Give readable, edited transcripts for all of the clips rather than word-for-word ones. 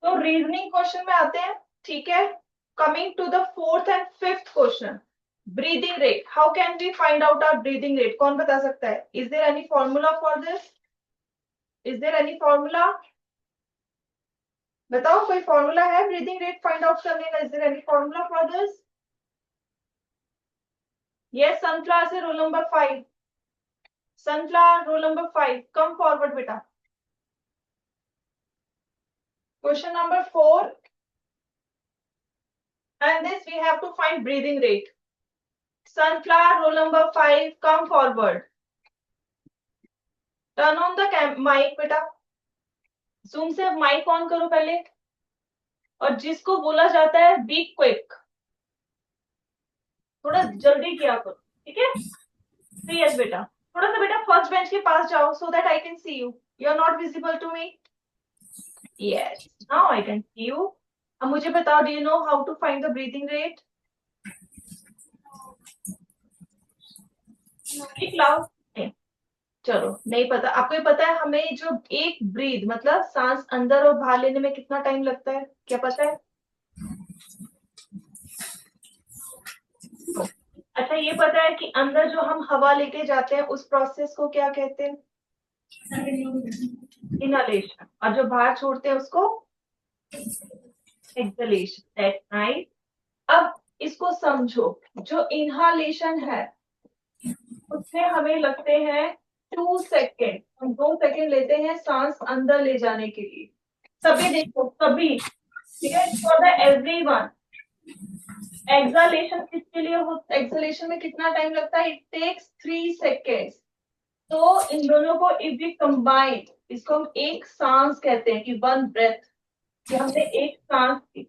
तो reasoning question में आते हैं, ठीक है। Coming to the fourth and fifth question, breathing rate. How can we find out our breathing rate? कौन बता सकता है? Is there any formula for this? Is there any formula? बताओ, कोई फॉर्मूला है ब्रीदिंग रेट फाइंड आउट करने का? Is there any formula for this? Yes, sunflower से roll number 5। Sunflower roll number 5, come forward बेटा। Question number 4, and this we have to find breathing rate. Sunflower roll number 5, come forward. Turn on the mic बेटा। Zoom से mic on करो पहले, और जिसको बोला जाता है बी क्विक, थोड़ा जल्दी किया करो, ठीक है। तो यस बेटा, थोड़ा सा बेटा फर्स्ट बेंच के पास जाओ, so that I can see you. You are not visible to me. Yes, now I can see you. अब मुझे बताओ, do you know how to find the breathing rate? Speak loud. चलो, नहीं पता आपको? ये पता है हमें जो एक ब्रीद मतलब सांस अंदर और बाहर लेने में कितना टाइम लगता है? क्या पता है? अच्छा, ये पता है कि अंदर जो हम हवा लेके जाते हैं उस प्रोसेस को क्या कहते हैं? इनहलेशन। और जो बाहर छोड़ते हैं उसको एक्सलेशन। That's right. अब इसको समझो, जो इनहालेशन है उसमें हमें लगते हैं 2 सेकेंड। हम 2 सेकेंड लेते हैं सांस अंदर ले जाने के लिए। सभी देखो, सभी, ठीक है, फॉर द एवरीवन। एक्सलेशन किसके लिए हो? एक्सलेशन में कितना टाइम लगता है? It takes 3 seconds. तो इन दोनों को इफ वी कंबाइन, इसको हम एक सांस कहते हैं कि वन ब्रेथ, कि हमने एक सांस की,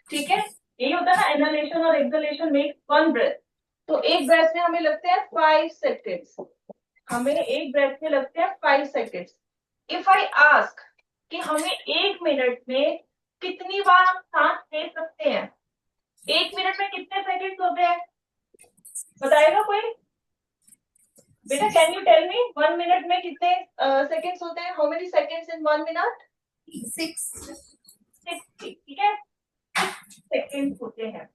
ठीक है। यही होता है ना, इनहलेशन और एक्सलेशन में वन ब्रेथ। तो एक ब्रेथ में हमें लगते हैं 5 सेकेंड्स। हमें एक ब्रेथ में लगते हैं 5 सेकेंड्स। इफ आई आस्क कि हमें 1 मिनट में कितनी बार हम सांस ले सकते हैं, 1 मिनट में कितने सेकेंड्स होते हैं? बताएगा कोई? बेटा can you tell me, 1 minute में कितने सेकेंड्स होते हैं? How many seconds in 1 minute? 60, ठीक है, 6 सेकेंड्स होते हैं।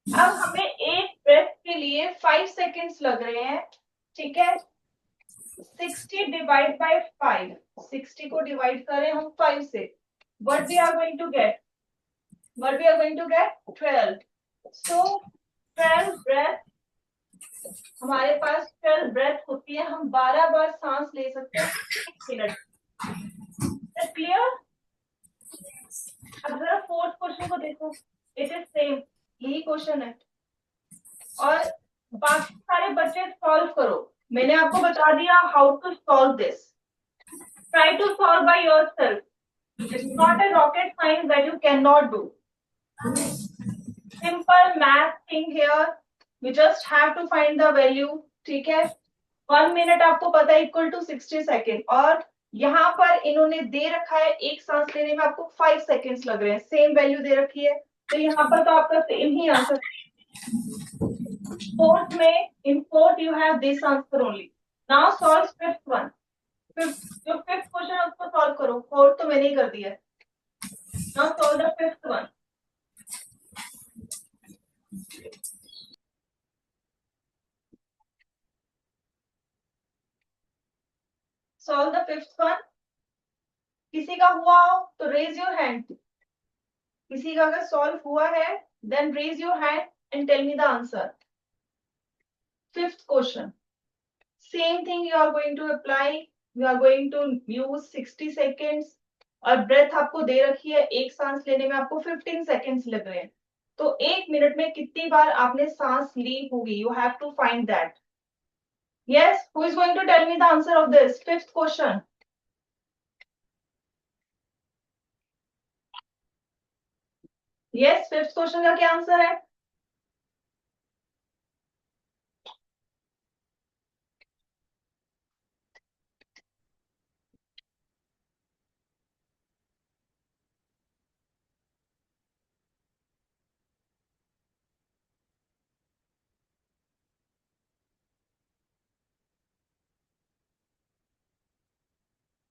अब हमें एक ब्रेथ के लिए 5 सेकेंड्स लग रहे हैं, ठीक है। 60 डिवाइड बाय 5, 60 को डिवाइड करें हम 5 से, what we are going to get? What we are going to get? 12। So 12 breath, हमारे पास 12 ब्रेथ होती है। हम 12 बार सांस ले सकते हैं 1 मिनट। क्लियर? अब जरा फोर्थ क्वेश्चन को देखो, इट इज सेम, यही क्वेश्चन है। और बाकी सारे बच्चे सॉल्व करो। मैंने आपको बता दिया how to solve this. Try to solve by yourself. It's not a rocket science that you cannot do. Simple math thing here. You just have to find the value, ठीक है। 1 मिनट आपको पता है इक्वल टू 60 सेकेंड, और यहाँ पर इन्होंने दे रखा है एक सांस लेने में आपको 5 सेकेंड्स लग रहे हैं, सेम वैल्यू दे रखी है, तो यहाँ पर तो आपका सेम ही आंसर। फोर्थ में, in fourth you have this answer only. Now solve fifth one. जो फिफ्थ क्वेश्चन है उसको सॉल्व करो, फोर्थ तो मैंने ही कर दिया है। Now solve the fifth one. Solve the fifth one. किसी का हुआ हो तो रेज योर हैंड। किसी का अगर सॉल्व हुआ है, then raise your hand and tell me the answer. Fifth question, same thing you are going to apply. You are going to use 60 seconds, और ब्रेथ आपको दे रखी है, एक सांस लेने में आपको 15 सेकेंड्स लग रहे हैं। तो 1 मिनट में कितनी बार आपने सांस ली होगी? You have to find that. Yes, who is going to tell me the answer of this fifth question? Yes, fifth question का क्या आंसर है?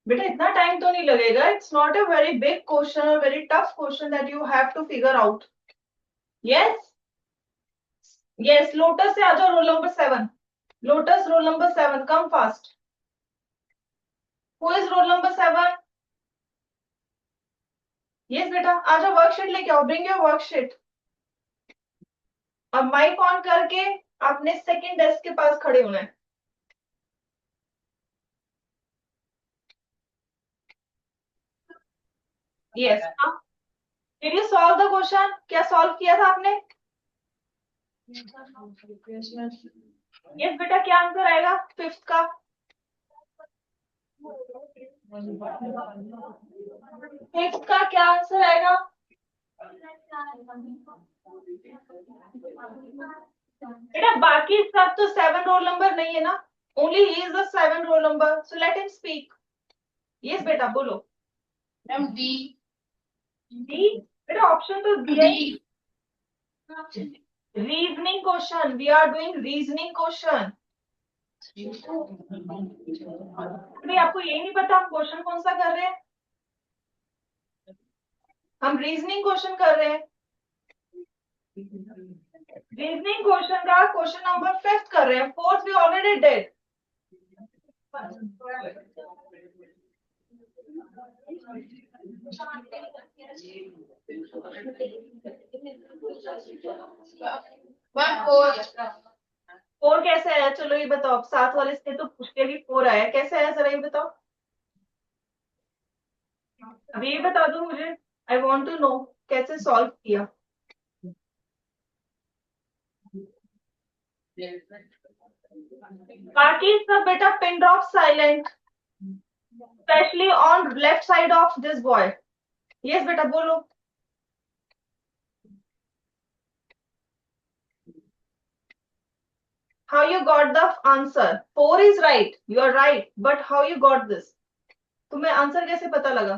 बेटा इतना टाइम तो नहीं लगेगा. It's not a very big question or very tough question that you have to figure out. Yes. Yes, lotus से आ जाओ. Roll number 7. Lotus, roll number 7, come fast. Who is roll number 7? Yes बेटा, आ जाओ. Worksheet लेके आओ. Bring your worksheet. अब mic on करके आपने सेकंड डेस्क के पास खड़े होना है. Yes. Did you solve the question? क्या सॉल्व किया था आपने? यस बेटा, क्या आंसर आएगा फिफ्थ का? फिफ्थ का क्या आंसर आएगा? बेटा बाकी सब तो 7 रोल नंबर नहीं है ना. Only he is the 7 roll number, so let him speak. Yes बेटा बोलो. Ma'am D. डी? बेटा ऑप्शन तो दिया ही. Reasoning question, we are doing reasoning question. अभी आपको यही नहीं पता हम क्वेश्चन कौन सा कर रहे हैं? हम रीजनिंग क्वेश्चन कर रहे हैं. रीजनिंग क्वेश्चन का क्वेश्चन नंबर 5 कर रहे हैं. 4th we already did. Four कैसे आया? चलो ये बताओ. साथ वाले से तो पूछ के भी 4 आया. कैसे आया जरा ये बताओ. अभी ये बता दो मुझे. आई वॉन्ट टू नो कैसे सॉल्व किया. बाकी सब बेटा pin drop silent, specially on left side of this boy. Yes बेटा बोलो. How you got the answer? 4 is right. You are right. But how you got this? तुम्हें answer कैसे पता लगा?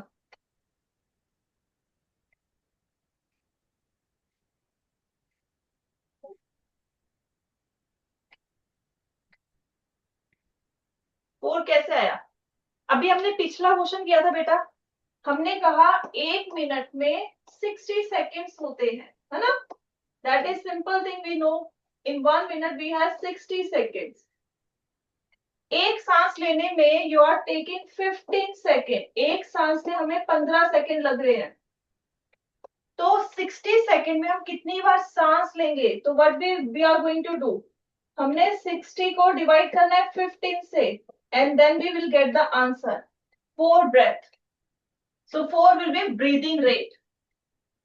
फोर कैसे आया? अभी हमने पिछला क्वेश्चन किया था बेटा. हमने कहा 1 मिनट में 60 सेकेंड्स होते हैं, है ना? That is simple thing we know. In 1 minute we have 60 seconds. एक सांस लेने में यू आर टेकिंग 15 सेकेंड. एक सांस से हमें 15 सेकेंड लग रहे हैं. तो 60 सेकेंड में हम कितनी बार सांस लेंगे? तो what we are going to do, हमने 60 को डिवाइड करना है 15 से, and then we will get the answer. 4 breath. So 4 will be breathing rate.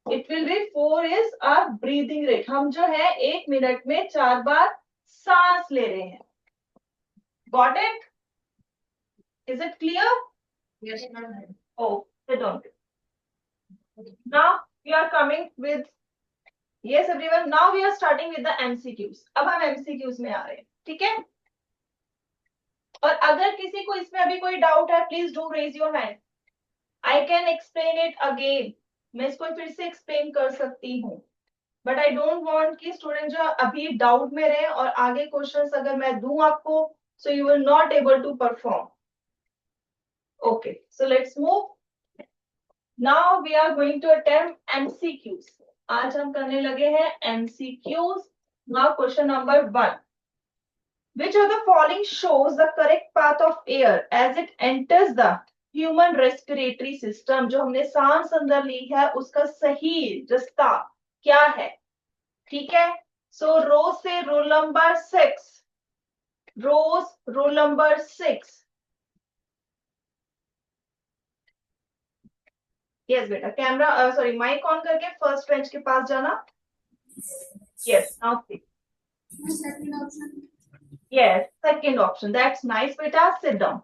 It will be 4 is our breathing rate. हम जो है 1 मिनट में 4 बार सांस ले रहे हैं. Got it? Is it clear? Yes ma'am. Oh, they don't. Now we are coming with, yes everyone, now we are starting with the MCQs. अब हम MCQs में आ रहे हैं. ठीक है? और अगर किसी को इसमें अभी कोई डाउट है, please do raise your hand. I can explain it again. मैं इसको फिर से एक्सप्लेन कर सकती हूँ. बट आई डोंट वांट कि स्टूडेंट जो अभी डाउट में रहे और आगे क्वेश्चंस अगर मैं दूं आपको, so you will not able to perform. Okay, so let's move. Now we are going to attempt MCQs. आज हम करने लगे हैं MCQs. Now question number 1. Which of the following shows the correct path of air as it enters the human respiratory system? जो हमने सांस अंदर ली है उसका सही रास्ता क्या है? ठीक है. So रोज से roll number 6. Rose roll number 6. Yes बेटा, कैमरा सॉरी माइक ऑन करके फर्स्ट बेंच के पास जाना. Yes, now please. Yes, second option. That's nice बेटा, सिट डाउन.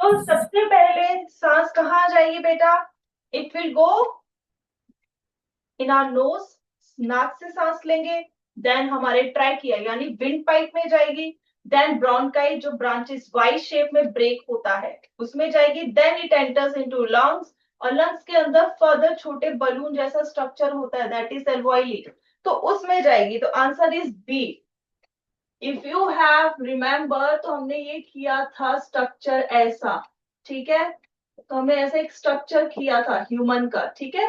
तो सबसे पहले सांस कहाँ जाएगी बेटा? It will go in our nose. नाक से सांस लेंगे. देन हमारे ट्रैकिया यानी विंड पाइप में जाएगी. देन ब्रोंकाई जो ब्रांचेस वाई शेप में ब्रेक होता है उसमें जाएगी. Then it enters into lungs. और लंग्स के अंदर फर्दर छोटे बलून जैसा स्ट्रक्चर होता है, दैट इज एल्वोइली, तो उसमें जाएगी. तो answer is B. If you have remember तो हमने ये किया था स्ट्रक्चर ऐसा. ठीक है. तो हमने ऐसे एक स्ट्रक्चर किया था ह्यूमन का, ठीक है,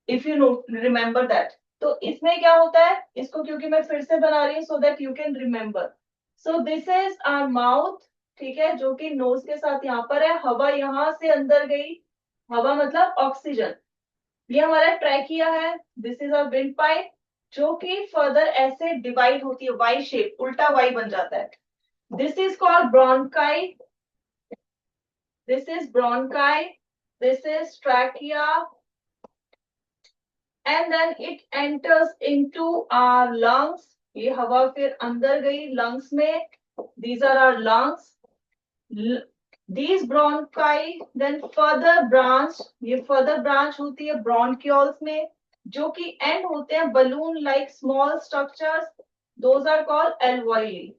if you know remember that. तो इसमें क्या होता है, इसको क्योंकि मैं फिर से बना रही हूँ so that you can remember. So this is our mouth, ठीक है, जो कि नोज के साथ यहाँ पर है, हवा यहाँ से अंदर गई, हवा मतलब ऑक्सीजन। ये हमारा ट्रैकिया है, this is a wind pipe, जो कि फर्दर ऐसे डिवाइड होती है, वाई शेप, उल्टा वाई बन जाता है। This is called bronchi, this is bronchi, this is trachea, and then it enters into our lungs. ये हवा फिर अंदर गई लंग्स में, these are our lungs. These bronchi then further branch, ये further branch होती है bronchioles में, जो कि end होते हैं balloon like small structures, those are called alveoli।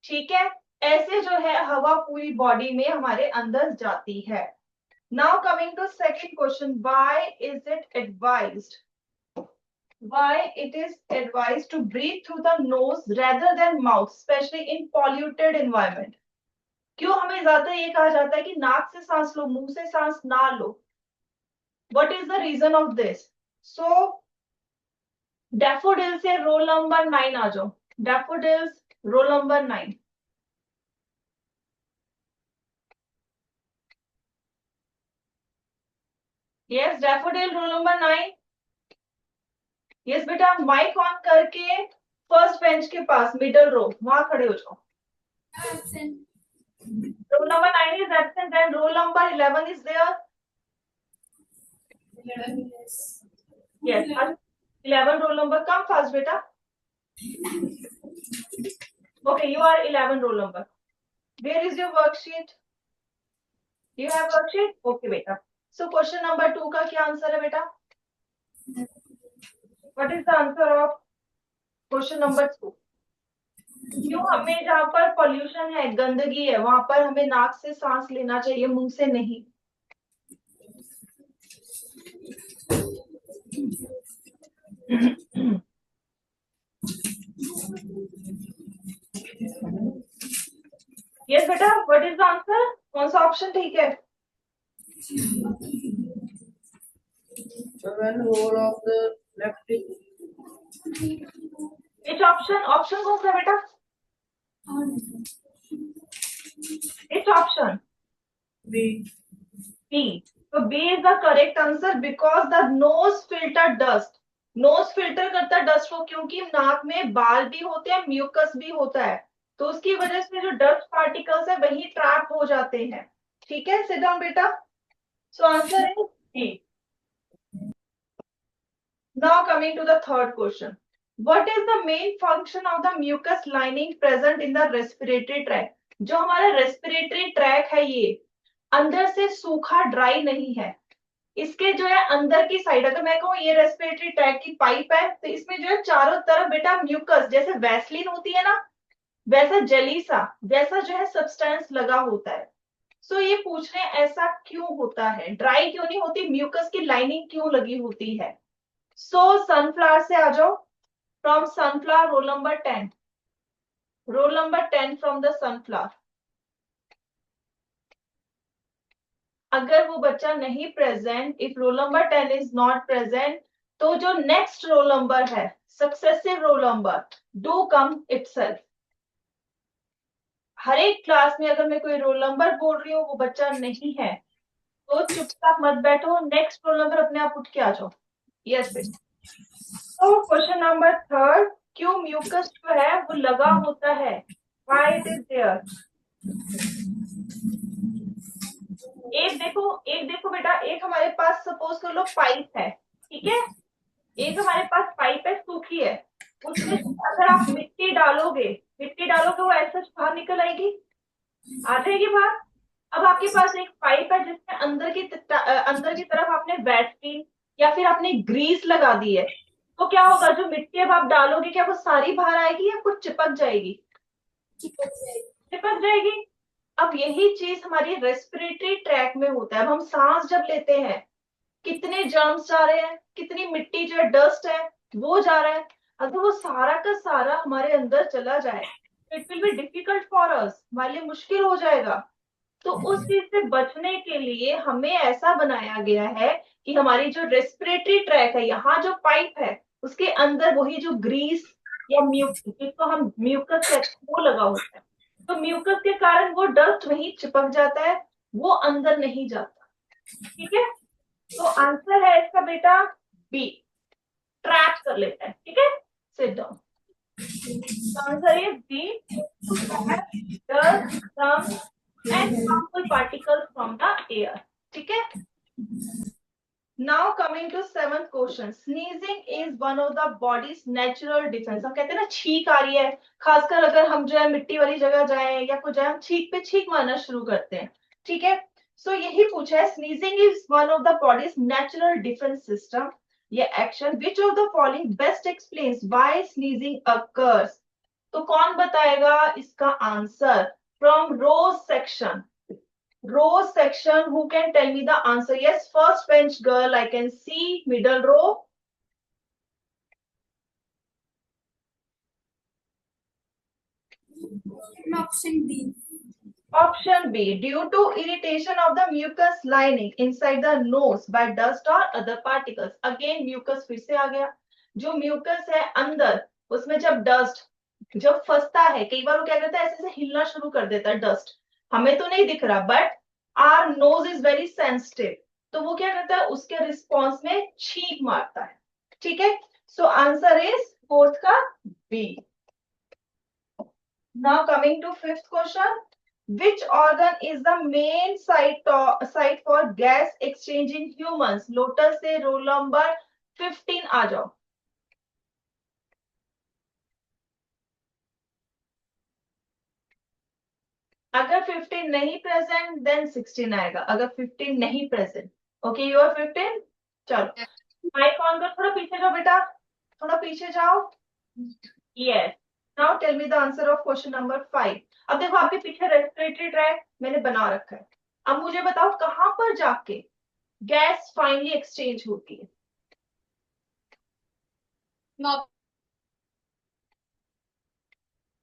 ठीक है, ऐसे जो है हवा पूरी बॉडी में हमारे अंदर जाती है। Now coming to second question, why is it advised? Why it is advised to breathe through the nose rather than mouth, especially in polluted environment? क्यों हमें ज्यादा ये कहा जाता है कि नाक से सांस लो, मुंह से सांस ना लो? What is the reason of this? So daffodil से रोल नंबर 9 आ जाओ, daffodils roll number 9। Yes, daffodil roll number 9। Yes बेटा, माइक ऑन करके फर्स्ट बेंच के पास मिडल रो वहां खड़े हो जाओ। Roll number 9 is absent, then roll number 11 is there. Yes, 11 roll number, come fast beta. Okay, you are 11 roll number. Where is your worksheet? You have worksheet? Okay beta. So question number 2 का क्या answer है बेटा? What is the answer of question number 2? क्यों हमें जहाँ पर pollution है, गंदगी है, वहां पर हमें नाक से सांस लेना चाहिए, मुंह से नहीं? यस बेटा, व्हाट इज द आंसर? कौन सा ऑप्शन ठीक है? When whole of the left Which option? Option कौन सा बेटा? Which option? B. B. So B is the correct answer because the nose filter dust. Nose filter करता है डस्ट को, क्योंकि नाक में बाल भी होते हैं, म्यूकस भी होता है, तो उसकी वजह से जो डस्ट पार्टिकल्स है वही ट्रैप हो जाते हैं। ठीक है, सिट डाउन बेटा। So answer is D. Now coming to the third question, what is the main function of the mucus lining present in the respiratory track? जो हमारा रेस्पिरेटरी ट्रैक है ये अंदर से सूखा ड्राई नहीं है, इसके जो है अंदर की साइड, अगर मैं कहूँ ये रेस्पिरेटरी ट्रैक की पाइप है, तो इसमें जो है चारों तरफ बेटा म्यूकस, जैसे वैसलीन होती है ना, वैसा जेली सा, वैसा जो है सब्सटेंस लगा होता है। सो ये पूछ रहे हैं ऐसा क्यों होता है, ड्राई क्यों नहीं होती, म्यूकस की लाइनिंग क्यों लगी होती है? सो सनफ्लावर से आ जाओ, from sunflower roll number 10, roll number 10 from the sunflower. अगर वो बच्चा नहीं present, if roll number 10 is not present, तो जो नेक्स्ट रोल नंबर है, successive roll number, do come itself. हर एक क्लास में अगर मैं कोई रोल नंबर बोल रही हूँ वो बच्चा नहीं है तो चुपचाप मत बैठो, नेक्स्ट रोल नंबर अपने आप उठ के आ जाओ। यस बेटा। तो क्वेश्चन नंबर थर्ड, क्यों म्यूकस जो है वो लगा होता है, व्हाई इट इज देयर? एक देखो बेटा, एक हमारे पास सपोज कर लो पाइप है, ठीक है, एक हमारे पास पाइप है, सूखी है, उसमें अगर आप मिट्टी डालोगे वो ऐसा बाहर निकल आएगी, आ जाएगी बाहर। अब आपके पास एक पाइप है जिसमें अंदर की तरफ आपने वैसलीन या फिर आपने ग्रीस लगा दी है, तो क्या होगा, जो मिट्टी अब आप डालोगे क्या वो सारी बाहर आएगी या कुछ चिपक जाएगी? चिपक जाएगी। अब यही चीज हमारी रेस्पिरेटरी ट्रैक में होता है। अब हम सांस जब लेते हैं, कितने जर्म्स जा रहे हैं, कितनी मिट्टी जो डस्ट है वो जा रहा है, अगर वो सारा का सारा हमारे अंदर चला जाए it will be difficult for us, हमारे लिए मुश्किल हो जाएगा। तो उस चीज से बचने के लिए हमें ऐसा बनाया गया है कि हमारी जो रेस्पिरेटरी ट्रैक है, यहाँ जो पाइप है उसके अंदर वही जो ग्रीस या जिसको हम म्यूकस कहते हैं वो लगा होता है। तो म्यूकस के कारण वो डस्ट वहीं चिपक जाता है, वो अंदर नहीं जाता। ठीक है, तो आंसर है इसका बेटा बी, ट्रैप कर लेता है। ठीक है, sit down. Answer is B, to trap dust, some and harmful particles from the air. ठीक है, now coming to seventh question, sneezing is one of the body's natural defense। हम कहते हैं ना छींक आ रही है, खासकर अगर हम जो है मिट्टी वाली जगह जाएं या कुछ जाए, हम छींक पे छींक मारना शुरू करते हैं। ठीक है, सो यही पूछा है, sneezing is one of the body's natural defense system। ये action which of the following best explains why sneezing occurs। तो कौन बताएगा इसका answer from Rose section? Row section, who can tell me the answer? Yes, first bench girl, I can see, middle row. Option B. Option B, due to irritation of the mucus lining inside the nose by dust or other particles। Again mucus फिर से आ गया, जो mucus है अंदर उसमें जब dust जब फंसता है, कई बार वो क्या करता है ऐसे से हिलना शुरू कर देता है डस्ट, हमें तो नहीं दिख रहा but our nose is very sensitive, तो वो क्या करता है उसके रिस्पॉन्स में छींक मारता है। ठीक है, सो आंसर इज फोर्थ का B. Now coming to fifth question, which organ is the main site for gas exchange in humans? Lotus से रोल नंबर 15 आ जाओ। अगर 15 नहीं प्रेजेंट देन 16 आएगा, अगर 15 नहीं प्रेजेंट। Okay, you are 15। चलो माइक ऑन कर, थोड़ा पीछे जाओ बेटा, थोड़ा पीछे जाओ। Yes, now tell me the answer of question number 5। अब देखो आपके पीछे रेस्पिरेटरी ट्रैक मैंने बना रखा है, अब मुझे बताओ कहां पर जाके गैस फाइनली एक्सचेंज होती है? No.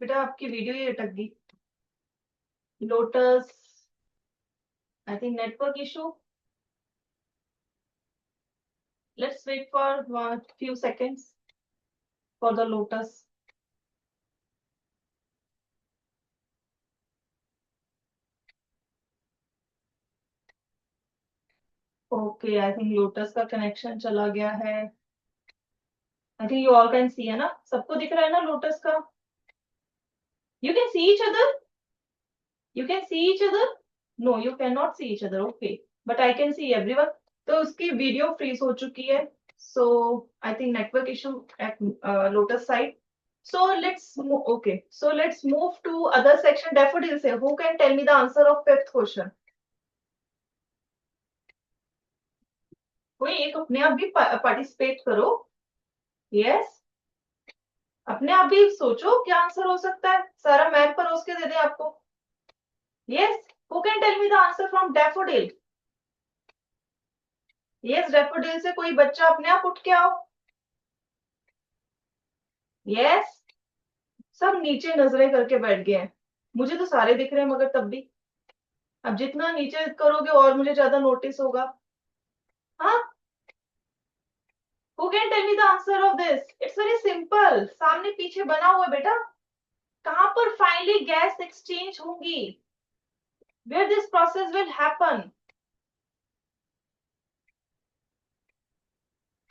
बेटा आपकी वीडियो ही अटक गई। Lotus, I think network issue. Let's wait for few seconds for the lotus। Okay, I think lotus का कनेक्शन चला गया है। I think you all can see, है ना, सबको दिख रहा है ना लोटस का? You can see each other, you can see each other? No, you can not see each other, okay, but I can see everyone. तो उसकी वीडियो फ्रीज हो चुकी है, so I think network issue at lotus side. So let's move. Okay, so let's move to other section. Daffodil से who can tell me the answer of fifth question? कोई एक अपने आप भी पार्टिसिपेट करो। यस, अपने आप भी सोचो क्या आंसर हो सकता है, सारा मैप परोस के दे दे आपको। Yes, who can tell me the answer from daffodil? Yes, daffodil से कोई बच्चा अपने आप उठ के आओ। यस, सब नीचे नजरें करके बैठ गए हैं, मुझे तो सारे दिख रहे हैं मगर तब भी, अब जितना नीचे करोगे और मुझे ज्यादा नोटिस होगा। हाँ, Who can tell me the answer of this? It's very simple, सामने पीछे बना हुआ है बेटा, कहां पर फाइनली गैस एक्सचेंज होंगी, where this process will happen।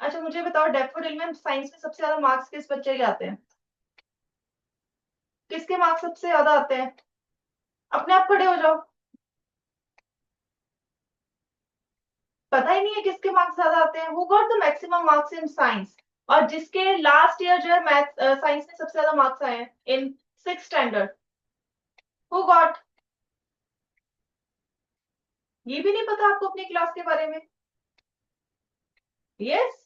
अच्छा मुझे बताओ, डैफोडिल में साइंस में सबसे ज्यादा मार्क्स किस बच्चे के आते हैं? किसके मार्क्स सबसे ज्यादा आते हैं? अपने आप खड़े हो जाओ, पता ही नहीं है किसके मार्क्स ज्यादा आते हैं। Who got the maximum marks in science? और जिसके लास्ट ईयर जो है मैथ साइंस में सबसे ज्यादा मार्क्स आए हैं इन 6th स्टैंडर्ड? Who got? ये भी नहीं पता आपको अपनी क्लास के बारे में? यस,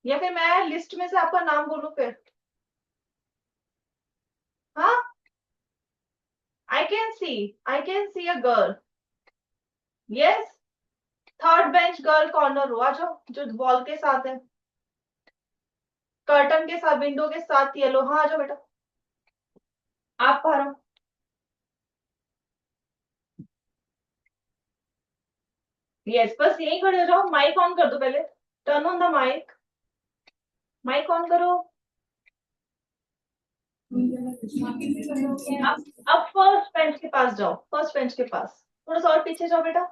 या फिर मैं लिस्ट में से आपका नाम बोलूं फिर? हाँ, I can see a girl. Yes, third bench girl corner row, आ जाओ, जो वॉल के साथ है, कर्टन के साथ, विंडो के साथ येलो। हाँ आ जाओ बेटा, आप पारो। यस, बस यही खड़े हो जाओ, माइक ऑन कर दो पहले, turn on the mic, mic on करो। अब फर्स्ट बेंच के पास जाओ, फर्स्ट बेंच के पास, थोड़ा सा और पीछे जाओ बेटा।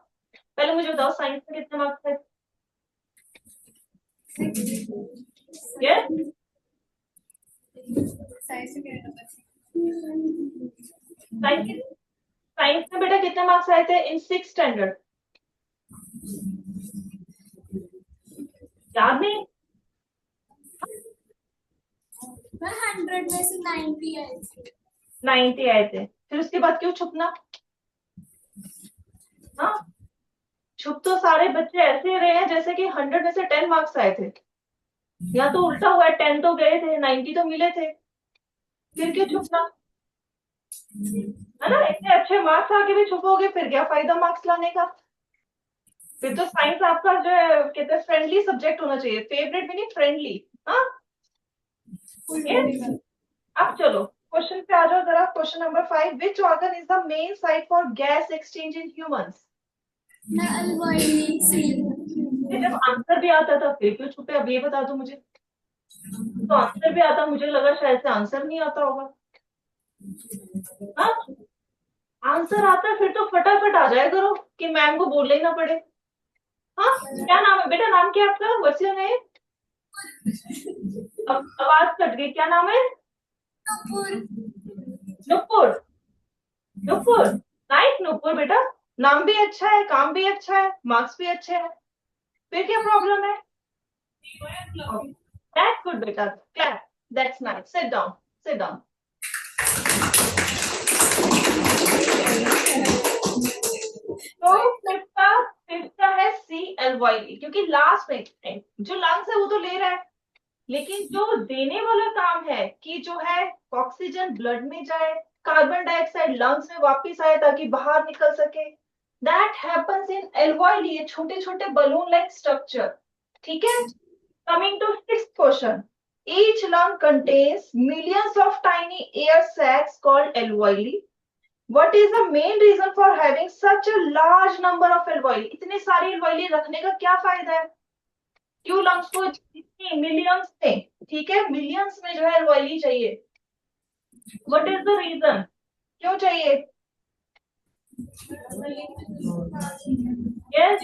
पहले मुझे बताओ साइंस में कितने मार्क्स थे? यस, साइंस में बेटा कितने मार्क्स आए थे इन 6th स्टैंडर्ड? याद नहीं? 100 में से 90 आए थे। 90 आए थे, फिर उसके बाद क्यों छुपना? हाँ, छुप तो सारे बच्चे ऐसे रहे हैं जैसे कि 100 में से 10 मार्क्स आए थे, या तो उल्टा हुआ है, 10 तो गए थे, 90 तो मिले थे, फिर क्यों छुपना? है ना, इतने अच्छे मार्क्स आके भी छुपोगे, फिर क्या फायदा मार्क्स लाने का? फिर तो साइंस आपका जो है कहते हैं फ्रेंडली सब्जेक्ट होना चाहिए, फेवरेट भी नहीं, फ्रेंडली। हाँ, yes? अब चलो क्वेश्चन पे आ जाओ जरा। Question number 5, which organ is the main site for gas exchange in humans? जब आंसर भी आता था फिर क्यों छुपे? अब ये बता दो मुझे। तो आंसर भी आता, मुझे लगा शायद से आंसर नहीं आता होगा। हाँ, आंसर आता है फिर तो फटाफट आ जाया करो कि मैम को बोलना ही ना पड़े। हाँ, क्या नाम है बेटा? नाम क्या है आपका? What's your name? अब आवाज कट गई, क्या नाम है? नुपुर। नुपुर, नाइस नुपुर बेटा, नाम भी अच्छा है, काम भी अच्छा है, मार्क्स भी अच्छे हैं, फिर क्या प्रॉब्लम है? दैट्स गुड बेटा, clap, that's nice, sit down, seat down. तो फिफ्थ का है CLYE, क्योंकि लास्ट में जो लंग्स है वो तो ले रहा है, लेकिन जो देने वाला काम है कि जो है ऑक्सीजन ब्लड में जाए, कार्बन डाइऑक्साइड लंग्स में वापस आए ताकि बाहर निकल सके, दैट हैपेंस इन एल्वॉयली, ये छोटे छोटे बलून लाइक स्ट्रक्चर। ठीक है, coming to sixth question, each lung contains millions of tiny air sacs called alveoli. What is the main reason for having such a large number of alveoli? इतने सारे alveoli रखने का क्या फायदा है? क्यों लंग्स को इतनी मिलियंस में, ठीक है, मिलियंस में जो है alveoli चाहिए? What is the reason? क्यों चाहिए? Yes,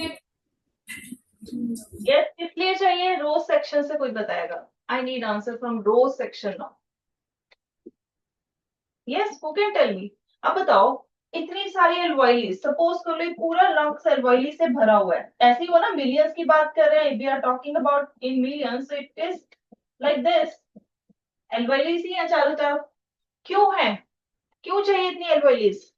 yes, इसलिए चाहिए, रोज सेक्शन से कोई बताएगा। I need answer from row section now. Yes, who can tell me? अब बताओ, इतनी सारी एल्वॉयली, सपोज कर लो ये पूरा लंग्स एल्वॉयली से भरा हुआ है, ऐसी हो ना, मिलियंस की बात कर रहे हैं, we are talking about in millions, so it is like this, alveoli ही है चारों तरफ। क्यों है, क्यों चाहिए इतनी एल्वॉयलीज?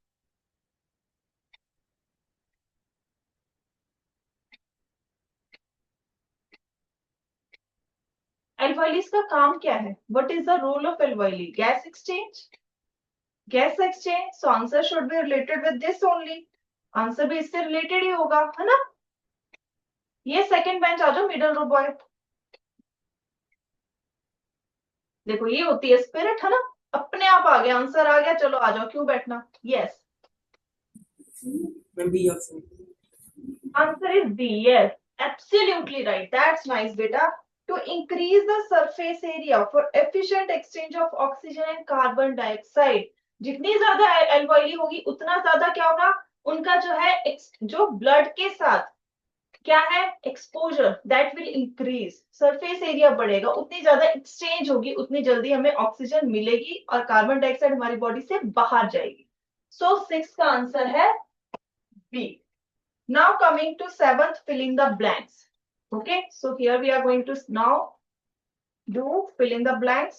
एल्वॉयलीज का काम क्या है? What is the role of alveoli? Gas exchange, gas exchange, so answer should be related with this only, answer भी इससे रिलेटेड ही होगा, है ना? ये सेकंड बेंच आ जाओ, मिडल रो बॉय। देखो ये होती है स्पिरिट, है ना, अपने आप आ गया, आंसर आ गया, चलो आ जाओ, क्यों बैठना? Yes, answer is B, yes, absolutely right, that's nice बेटा। To increase the surface area for efficient exchange of oxygen and carbon dioxide, जितनी ज्यादा एल्वॉयली होगी उतना ज्यादा क्या होगा, उनका जो है जो ब्लड के साथ क्या है, exposure, that will increase, surface area बढ़ेगा, उतनी ज्यादा एक्सचेंज होगी, उतनी जल्दी हमें ऑक्सीजन मिलेगी और कार्बन डाइऑक्साइड हमारी बॉडी से बाहर जाएगी। सो 6 का आंसर है बी। Now coming to 7th, filling the blanks. Okay, so here we are going to now do fill in the blanks.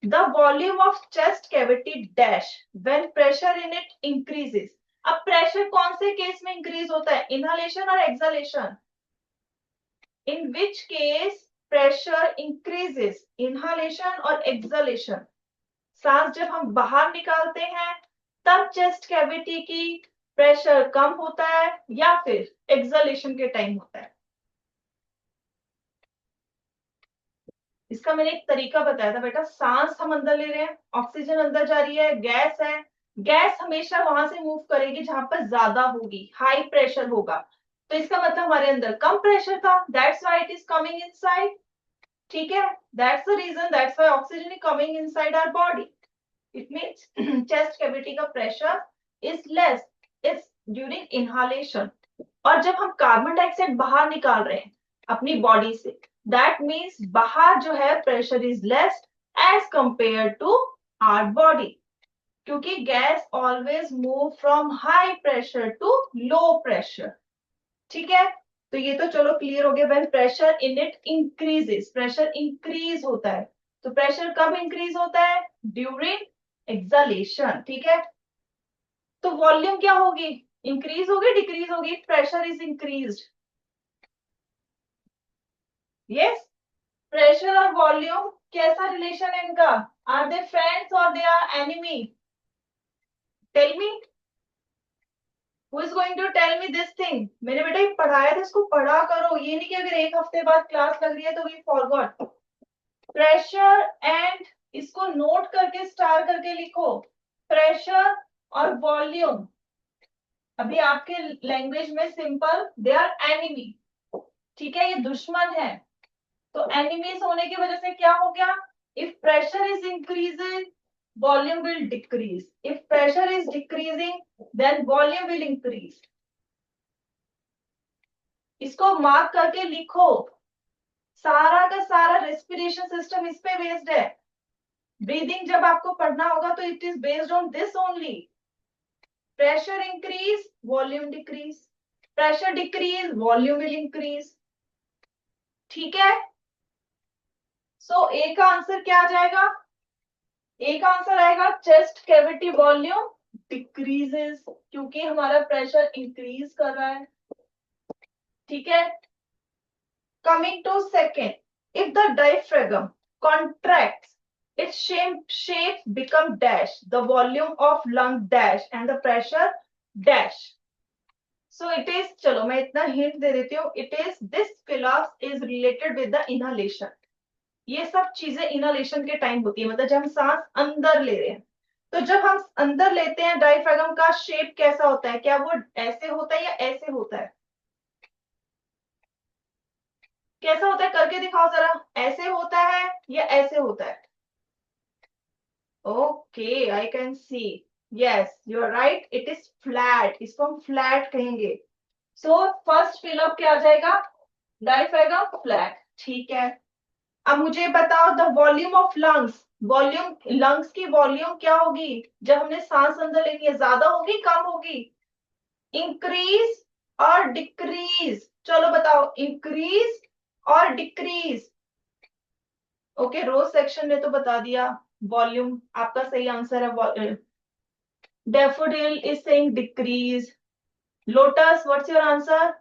The volume of chest cavity dash when pressure in it increases. अब pressure कौन से case में increase होता है, इनहालेशन और एक्सहालेशन? In which case pressure increases, inhalation और exhalation, सांस जब हम बाहर निकालते हैं तब चेस्ट कैविटी की प्रेशर कम होता है या फिर एक्सहालेशन के टाइम होता है? इसका मैंने एक तरीका बताया था बेटा, सांस हम अंदर ले रहे हैं, ऑक्सीजन अंदर जा रही है, गैस है, गैस हमेशा वहां से मूव करेगी जहां पर ज्यादा होगी, हाई प्रेशर होगा। तो इसका मतलब हमारे अंदर कम प्रेशर था, that's why it is coming inside. ठीक है, that's the reason, that's why oxygen is coming inside our body. It means chest cavity का pressure is less is during inhalation. और जब हम कार्बन डाइऑक्साइड बाहर निकाल रहे हैं अपनी बॉडी से, दैट मीन्स बाहर जो है pressure is less as compare to our body, क्योंकि gas always move from high pressure to low pressure. ठीक है, तो ये तो चलो क्लियर हो गया। When pressure in it increases, pressure increase होता है। तो प्रेशर कब इंक्रीज होता है? During exhalation. ठीक है, तो वॉल्यूम क्या होगी? इंक्रीज होगी, डिक्रीज होगी? Pressure is increased. Yes, pressure और वॉल्यूम कैसा रिलेशन है इनका? आर दे फ्रेंड्स और they are enemy? Tell me, who is going to tell me this thing? मैंने बेटा ये पढ़ाया था, इसको पढ़ा करो। ये नहीं कि अगर एक हफ्ते बाद क्लास लग रही है तो वी फॉरगॉट। प्रेशर एंड, इसको नोट करके स्टार करके लिखो, प्रेशर और वॉल्यूम अभी आपके लैंग्वेज में सिंपल, दे आर एनिमी। ठीक है, ये दुश्मन है। तो एनिमीज होने की वजह से क्या हो गया? If pressure is increasing, volume will decrease. If pressure is decreasing, then volume will increase. इसको मार्क करके लिखो। सारा का सारा रेस्पिरेशन सिस्टम इस पे बेस्ड है। ब्रीदिंग जब आपको पढ़ना होगा तो it is based on this only. Pressure increase, volume decrease, pressure decrease, volume will increase. ठीक है, सो ए का आंसर क्या आ जाएगा? ए का आंसर आएगा चेस्ट कैविटी वॉल्यूम डिक्रीजेस, क्योंकि हमारा प्रेशर इंक्रीज कर रहा है। ठीक है, coming to second, if the diaphragm contracts, its shape become dash, the volume of lung dash and the pressure dash. So it is, चलो मैं इतना हिंट दे देती हूँ, it is this phyllox is related with the inhalation. ये सब चीजें inhalation के time होती है, मतलब जब हम सांस अंदर ले रहे हैं। तो जब हम अंदर लेते हैं, डायफ्रागम का शेप कैसा होता है? क्या वो ऐसे होता है या ऐसे होता है? कैसा होता है करके दिखाओ जरा, ऐसे होता है या ऐसे होता है? Okay, I can see, yes you are right, it is flat. इसको हम फ्लैट कहेंगे। सो फर्स्ट फिलअप क्या आ जाएगा? Diaphragm flat. ठीक है, अब मुझे बताओ the volume of lungs, volume, lungs की वॉल्यूम क्या होगी जब हमने सांस अंदर लेनी है? ज्यादा होगी, कम होगी? इंक्रीज और डिक्रीज? चलो बताओ, इंक्रीज और डिक्रीज? ओके, रोज सेक्शन ने तो बता दिया वॉल्यूम आपका सही आंसर है। Daffodil is saying decrease. Lotus, what's your answer?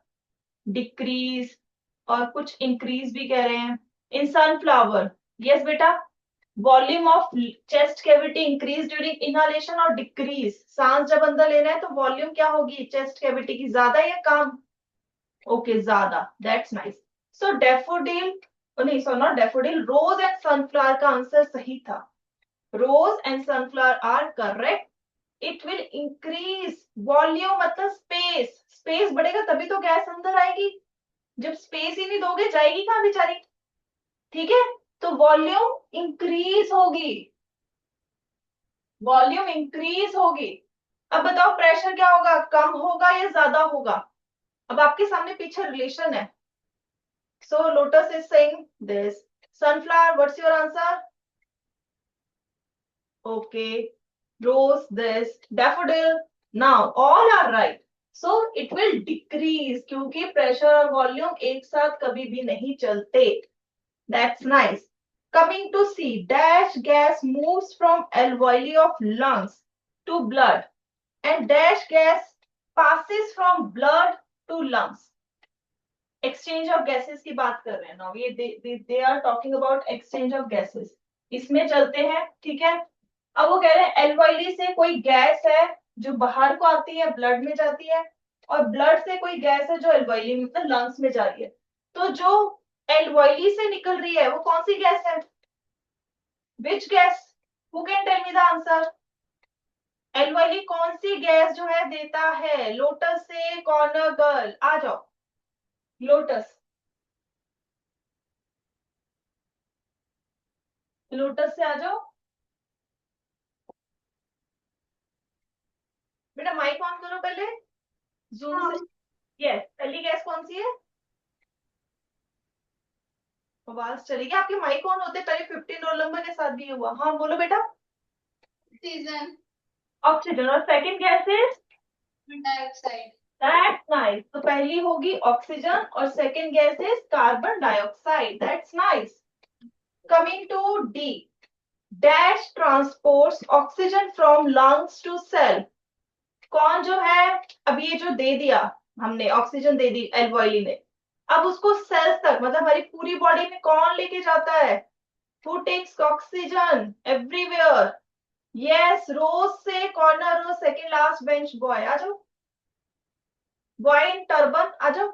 Decrease, और कुछ इंक्रीज भी कह रहे हैं। इन सनफ्लावर, यस बेटा, volume of chest cavity increase during inhalation और डिक्रीज। सांस जब अंदर लेना है तो वॉल्यूम क्या होगी चेस्ट कैविटी की, ज्यादा या कम? ओके, ज्यादा, दैट्स नाइस। सो डैफोडिल, नहीं so not daffodil, rose and sunflower का आंसर सही था। Rose and sunflower are correct. It will increase volume, मतलब स्पेस, स्पेस बढ़ेगा तभी तो गैस अंदर आएगी। जब स्पेस ही नहीं दोगे जाएगी कहां बेचारी? ठीक है, तो वॉल्यूम इंक्रीज होगी, वॉल्यूम इंक्रीज होगी। अब बताओ प्रेशर क्या होगा, कम होगा या ज्यादा होगा? अब आपके सामने पीछे रिलेशन है। So lotus is saying this, sunflower what's your answer? Okay, rose this, daffodil, now all are right. So it will decrease, क्योंकि प्रेशर और वॉल्यूम एक साथ कभी भी नहीं चलते। That's nice. Coming to C, dash gas moves from alveoli of lungs to blood and dash gas passes from blood to lungs. Exchange of gases की बात कर रहे हैं ना, ये they are talking about exchange of gases. इसमें चलते हैं, ठीक है। अब वो कह रहे हैं एल्वोइली से कोई गैस है जो बाहर को आती है, ब्लड में जाती है, और ब्लड से कोई गैस है जो एल्वोइली मतलब लंग्स में जा रही है। तो जो एल्वॉयली से निकल रही है, वो कौन सी गैस है? Which gas? Who can tell me the answer? Alveoli कौन सी गैस जो है देता है? लोटस से कॉर्नर गर्ल आ जाओ, लोटस, लोटस से आ जाओ बेटा, माइक ऑन करो पहले, जूम से। यस, पहली गैस कौन सी है? आवाज चली गई आपके, माइक ऑन होते पहले 15 रोल नंबर के साथ भी हुआ। हाँ बोलो बेटा। Oxygen, oxygen. और second gas is dioxide. That's nice. तो पहली होगी ऑक्सीजन और second gas is carbon dioxide. That's nice. Coming to D, dash transports oxygen from lungs to cell. कौन जो है, अब ये जो दे दिया हमने, ऑक्सीजन दे दी एल्वॉयली ने, अब उसको सेल्स तक, मतलब हमारी पूरी बॉडी में कौन लेके जाता है? Who takes oxygen everywhere? Yes, rose से corner row, second last bench boy आ जाओ, बॉय इन टर्बन आ जाओ।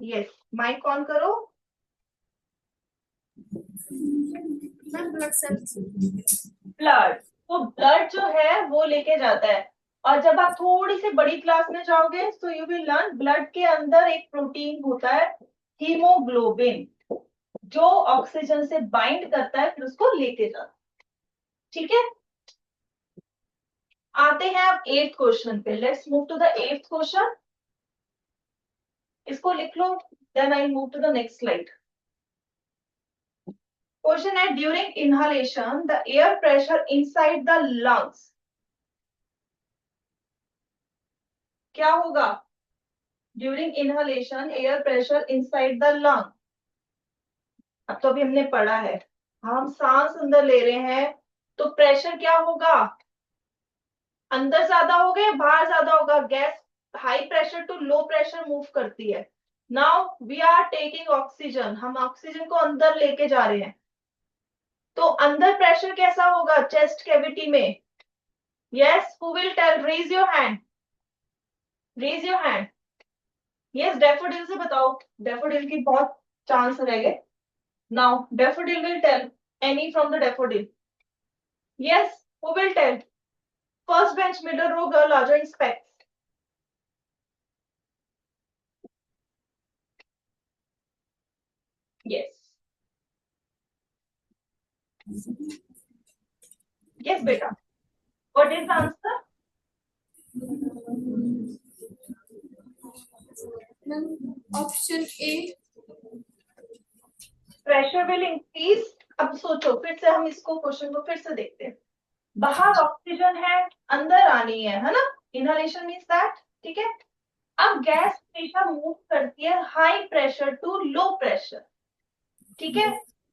यस, माइक ऑन करो। Ma'am blood cells. ब्लड, तो ब्लड जो है वो लेके जाता है। और जब आप थोड़ी सी बड़ी क्लास में जाओगे तो यू विल लर्न ब्लड के अंदर एक प्रोटीन होता है हीमोग्लोबिन, जो ऑक्सीजन से बाइंड करता है फिर उसको लेके जाता है। ठीक है, आते हैं अब 8th क्वेश्चन पे। Let's move to the 8th question. इसको लिख लो, then I move to the next slide. Question है, during inhalation the air pressure inside the lungs, क्या होगा? During inhalation air pressure inside the lung. अब तो अभी हमने पढ़ा है, हम सांस अंदर ले रहे हैं तो प्रेशर क्या होगा? अंदर ज्यादा होगा या बाहर ज्यादा होगा? Gas high pressure to low pressure move करती है। Now we are taking oxygen, हम ऑक्सीजन को अंदर लेके जा रहे हैं, तो अंदर प्रेशर कैसा होगा चेस्ट कैविटी में? Yes, who will tell? Raise your hand, raise your hand. Yes, daffodil से बताओ, डैफोडिल की बहुत चांस रहेगा। Now daffodil will tell, any from the daffodil. Yes, who will tell? First bench middle row girl आ जाओ, inspect. Yes, yes बेटा, what is the answer? Ma'am option A. Pressure will increase. अब सोचो फिर से, हम इसको क्वेश्चन को फिर से देखते हैं। बाहर ऑक्सीजन है, अंदर आनी है ना? इनहेलेशन मींस दैट, ठीक है। अब गैस हमेशा मूव करती है high pressure to low pressure, ठीक है।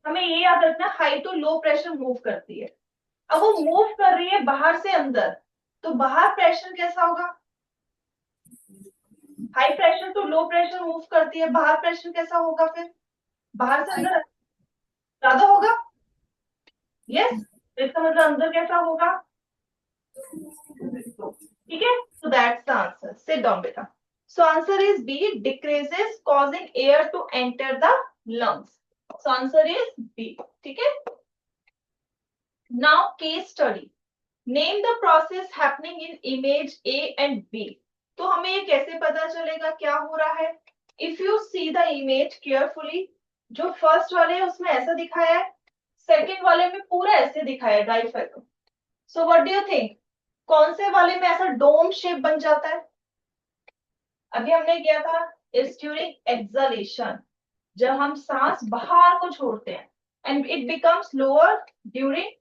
हमें ये याद रखना, high to low pressure move करती है। अब वो मूव कर रही है बाहर से अंदर, तो बाहर प्रेशर कैसा होगा? High pressure to low pressure move करती है, बाहर प्रेशर कैसा होगा फिर? बाहर से अंदर ज्यादा होगा। यस, इसका मतलब अंदर कैसा होगा? ठीक है, so that's the answer. Sit down बेटा. So answer is B, decreases causing air to enter the lungs. So answer is B. ठीक है. Now case study. Name the process happening in image A and B. तो हमें ये कैसे पता चलेगा क्या हो रहा है? If you see the image carefully, जो फर्स्ट वाले है उसमें ऐसा दिखाया है, सेकंड वाले में पूरा ऐसे दिखाया है डाइफेक्ट। So what do you think, कौन से वाले में ऐसा डोम शेप बन जाता है? अभी हमने किया था इट्स ड्यूरिंग एक्सलेशन, जब हम सांस बाहर को छोड़ते हैं, and it becomes lower during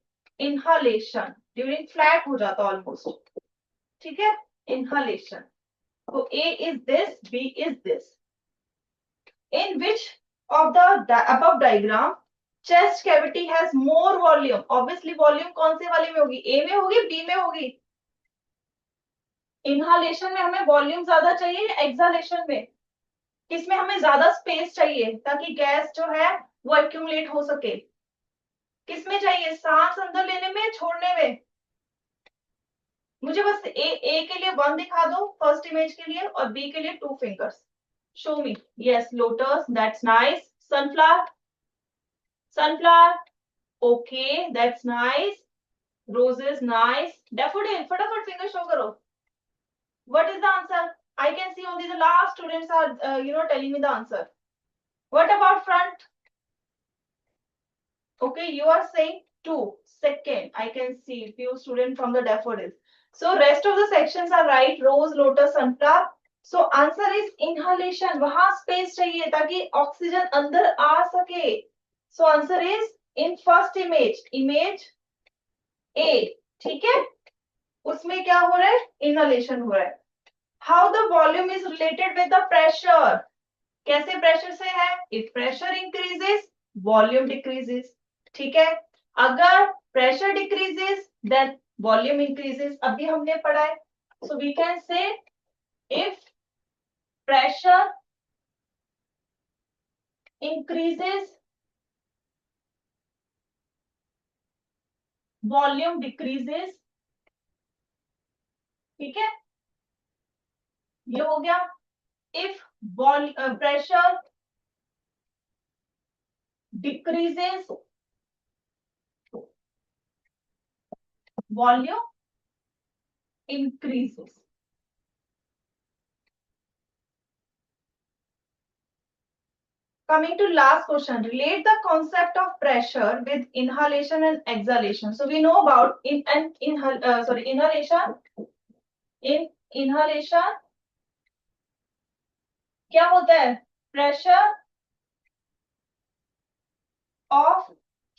inhalation, during flat हो जाता ऑलमोस्ट, ठीक है, इनहालेशन। तो A is this, B is this. In which of the above diagram chest cavity has more volume? Obviously volume कौन से वाले में होगी? ए में होगी, बी में होगी? इनहालेशन में हमें वॉल्यूम ज्यादा चाहिए, एक्सहालेशन में किसमें हमें ज्यादा स्पेस चाहिए ताकि गैस जो है वो एक्यूमुलेट हो सके? किस में चाहिए, सांस अंदर लेने में, छोड़ने में? मुझे बस ए के लिए 1 दिखा दो फर्स्ट इमेज के लिए, और बी के लिए 2 fingers. Show me. Yes, lotus, that's nice. Sunflower, sunflower, okay, that's nice. Roses, nice. Daffodil, फटाफट फिंगर शो करो. What is the answer? I can see only the last students are, telling me the answer. What about front? Okay, you are saying 2. Second, I can see few students from the daffodil. So rest of the sections are right. Rose, lotus, sunflower. So answer is inhalation. वहां space चाहिए ताकि oxygen अंदर आ सके. So answer is in first image. Image A. ठीक है, उसमें क्या हो रहा है, इनहलेशन हो रहा है. How the volume is related with the pressure. कैसे प्रेशर से है, if pressure increases volume decreases. ठीक है, अगर pressure decreases then volume increases. अभी हमने पढ़ा है. So we can say if pressure increases volume decreases. ठीक है, ये हो गया. If pressure decreases volume increases. Coming to last question, relate the concept of pressure with inhalation and exhalation. So we know about inhalation. In inhalation क्या होता है, pressure of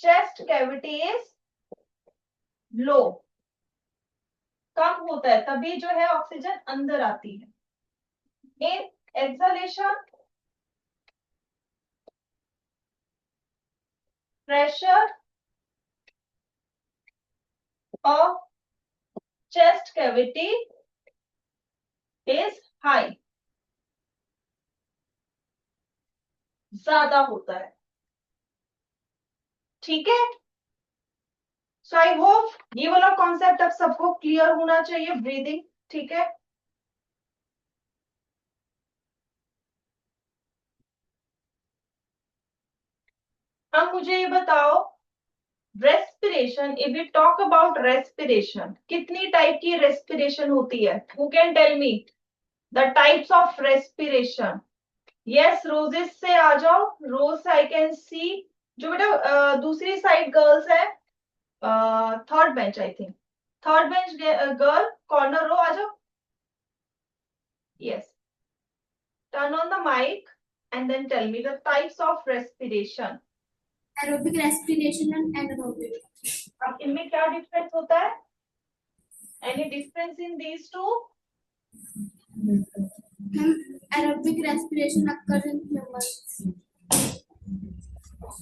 chest cavity is low. कम होता है, तभी जो है oxygen अंदर आती है. In exhalation pressure of chest cavity is high. ज्यादा होता है. ठीक है, सो आई होप ये वाला कॉन्सेप्ट अब सबको क्लियर होना चाहिए. ब्रीदिंग, ठीक है. अब मुझे ये बताओ, respiration, if we talk about respiration, कितनी टाइप की रेस्पिरेशन होती है? Who can tell me the types of respiration? Yes, roses से आ जाओ. Rose I can see. जो बेटा दूसरी साइड गर्ल्स है, third bench, I think third bench girl, corner row आ जाओ. Yes, turn on the mic and then tell me the types of respiration. Aerobic respiration and anaerobic. अब इनमें क्या difference होता है? Any difference in these two? Aerobic respiration occurs in humans.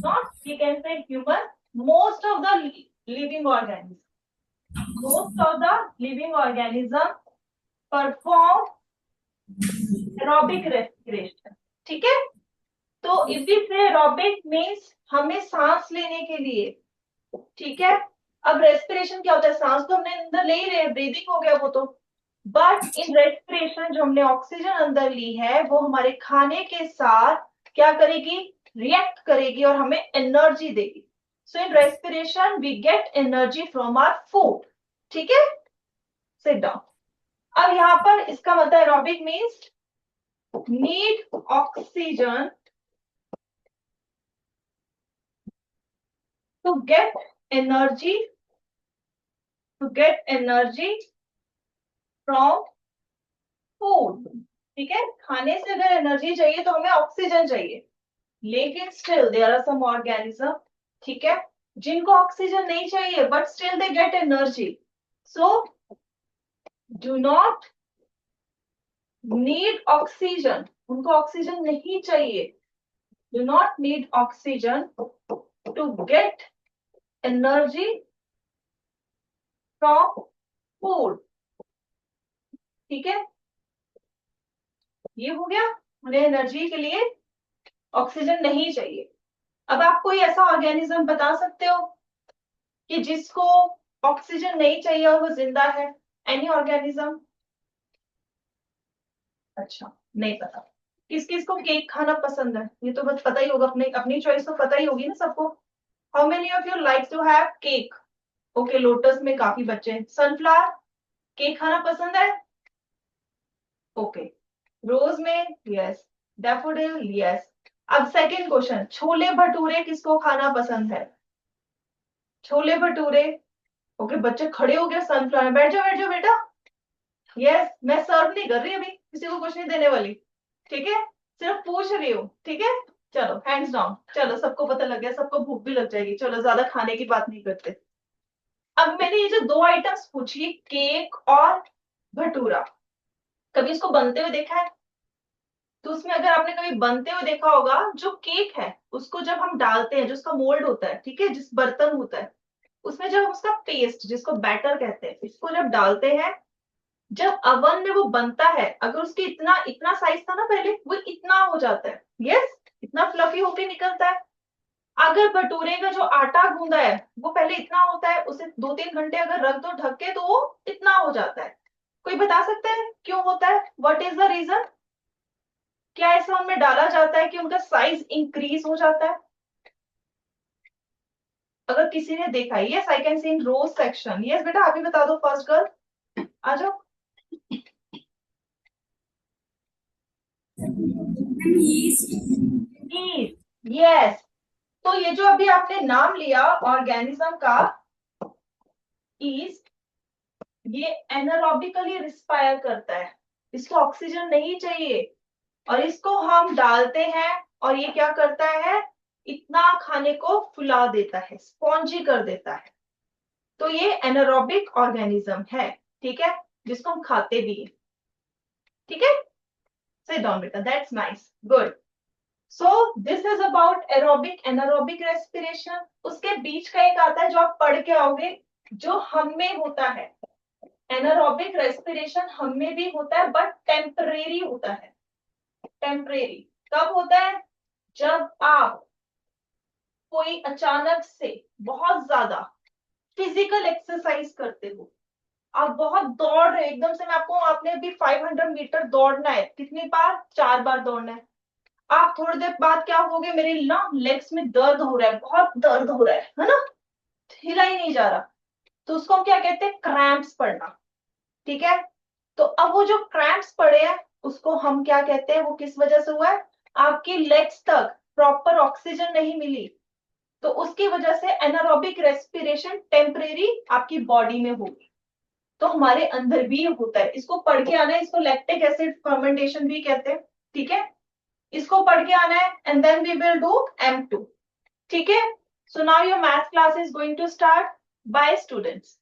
Not, we can say human. Most of the living organisms. Most of the living organisms perform aerobic respiration. ठीक है, तो if we say aerobic means हमें सांस लेने के लिए. ठीक है, अब रेस्पिरेशन क्या होता है? सांस तो हमने अंदर ले ही रहे, ब्रीदिंग हो गया वो तो. बट इन रेस्पिरेशन जो हमने ऑक्सीजन अंदर ली है वो हमारे खाने के साथ क्या करेगी, रिएक्ट करेगी और हमें एनर्जी देगी. So in respiration we get energy from our food. ठीक है, सिट डाउन. अब यहाँ पर इसका मतलब aerobic means need oxygen to get energy from food. ठीक है, खाने से अगर एनर्जी चाहिए तो हमें ऑक्सीजन चाहिए. लेकिन still there are some organism, ठीक है, जिनको ऑक्सीजन नहीं चाहिए but still they get energy. So do not need oxygen, उनको ऑक्सीजन नहीं चाहिए. Do not need oxygen to get energy from food. ठीक है, ये हो गया, उन्हें एनर्जी के लिए ऑक्सीजन नहीं चाहिए. अब आप कोई ऐसा ऑर्गेनिज्म बता सकते हो कि जिसको ऑक्सीजन नहीं चाहिए और वो जिंदा है? Any organism? अच्छा, नहीं पता। किस किस को केक खाना पसंद है? ये तो बस पता ही होगा, अपनी अपनी चॉइस तो पता ही होगी ना सबको। How many of you like to have cake? Okay, lotus में काफी बच्चे हैं। सनफ्लावर, केक खाना पसंद है? ओके। रोज में यस। Daffodil yes. अब सेकंड क्वेश्चन, छोले भटूरे किसको खाना पसंद है? छोले भटूरे। ओके, बच्चे खड़े हो गए सनफ्लावर। बैठ जाओ बेटा। यस, मैं सर्व नहीं कर रही अभी, किसी को कुछ नहीं देने वाली, ठीक है? सिर्फ पूछ रही हूँ, ठीक है? चलो हैंड्स डाउन। चलो, सबको पता लग गया, सबको भूख भी लग जाएगी। चलो, ज्यादा खाने की बात नहीं करते। अब मैंने ये जो दो आइटम्स पूछी, केक और भटूरा, कभी इसको बनते हुए देखा है? तो उसमें अगर आपने कभी बनते हुए देखा होगा, जो केक है उसको जब हम डालते हैं, जो उसका मोल्ड होता है, ठीक है, जिस बर्तन होता है, उसमें जब हम उसका पेस्ट, जिसको बैटर कहते हैं, इसको जब डालते हैं, जब अवन में वो बनता है, अगर उसकी इतना इतना साइज था ना पहले, वो इतना हो जाता है। यस, इतना फ्लफी होके निकलता है। अगर भटूरे का जो आटा गूंदा है वो पहले इतना होता है, उसे 2-3 घंटे अगर रख दो ढक के, तो वो इतना हो जाता है। कोई बता सकता है क्यों होता है? What is the reason? क्या ऐसा उनमें डाला जाता है कि उनका साइज इंक्रीज हो जाता है? अगर किसी ने देखा है, yes I can see in rose section. Yes बेटा, आप ही बता दो, फर्स्ट गर्ल आ जाओ। Yeast. यस। तो ये जो अभी आपने नाम लिया ऑर्गेनिज्म का, ईस्ट, ये एनारोबिकली रिस्पायर करता है, इसको ऑक्सीजन नहीं चाहिए, और इसको हम डालते हैं, और ये क्या करता है? इतना खाने को फुला देता है, स्पॉन्जी कर देता है। तो ये एनारोबिक ऑर्गेनिज्म है, ठीक है, जिसको हम खाते भी हैं। ठीक है, सिट डाउन बेटा, that's nice, good. So this is about aerobic anaerobic respiration. उसके बीच का एक आता है जो आप पढ़ के आओगे, जो हम में होता है। एनारोबिक रेस्पिरेशन हम में भी होता है, बट टेम्परेरी होता है। टेम्परेरी कब होता है? जब आप कोई अचानक से बहुत ज्यादा फिजिकल एक्सरसाइज करते हो, आप बहुत दौड़ रहे, एकदम से मैं आपको, आपने अभी 500 मीटर दौड़ना है, कितनी बार? 4 बार दौड़ना है। आप थोड़ी देर बाद क्या होगे, मेरे ना लेग्स में दर्द हो रहा है, बहुत दर्द हो रहा है ना, हिला ही नहीं जा रहा, तो उसको हम क्या कहते हैं? क्रैम्प्स पड़ना। ठीक है, तो अब वो जो क्रैम्प्स पड़े हैं, उसको हम क्या कहते हैं? वो किस वजह से हुआ है? आपकी लेग्स तक प्रॉपर ऑक्सीजन नहीं मिली, तो उसकी वजह से एनारोबिक रेस्पिरेशन टेम्परेरी आपकी बॉडी में होगी। तो हमारे अंदर भी होता है, इसको पढ़ के आना है, इसको लैक्टिक एसिड फर्मेंटेशन भी कहते हैं। ठीक है, इसको पढ़ के आना है, and then we will do M2। ठीक है, so now your math class is going to start. Bye students.